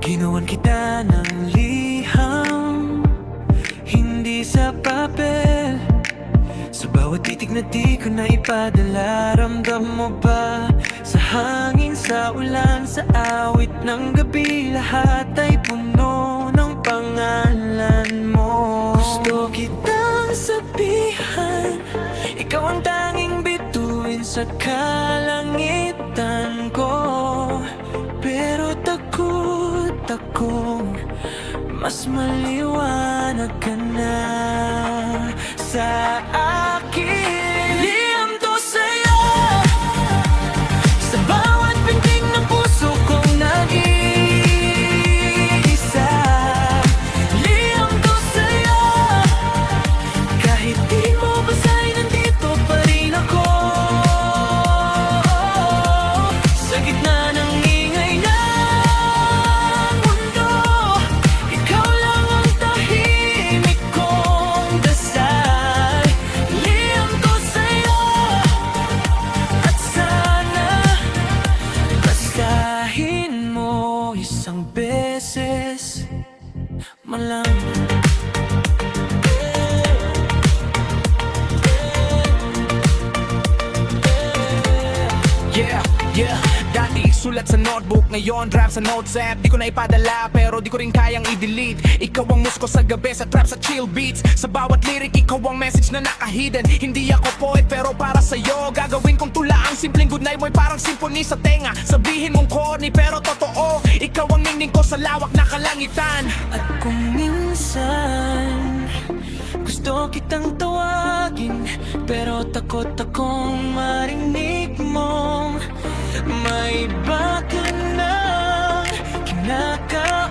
Ginawan kita ng liham, hindi sa papel. Sa bawat titig na di ko na ipadala, ramdam mo ba? Sa hangin, sa ulan, sa awit ng gabi, lahat ay puno ng pangalan mo. Gusto kitang sabihan, ikaw ang tanging bituin sa kalangitan ko. Pero takot akong mas maliwanag ka na sa akin. Liham to sa'yo, sa bawat pintig ng puso kong nag-iisa. Liham to sa'yo, kahit di mo basahin, nandito pa rin ako. Sa gitna ng ingay ng mundo, ikaw lang ang tahimik kong dasal. Liham ko sa'yo, at sana basahin mo isang beses man lang. Yeah, dati sulat sa notebook, ngayon draft sa notes app. Di ko na ipadala pero di ko rin kayang i-delete. Ikaw ang musko sa gabi, sa trap, sa chill beats. Sa bawat lyric, ikaw ang message na naka-hidden. Hindi ako poet pero para sa'yo gagawin kong tula ang simpleng good night mo'y parang symphony sa tenga. Sabihin mong corny pero totoo, ikaw ang ningning ko sa lawak na kalangitan. At kung minsan gusto kitang tawagin, pero takot akong marinig mong may iba ka nang kinakausap.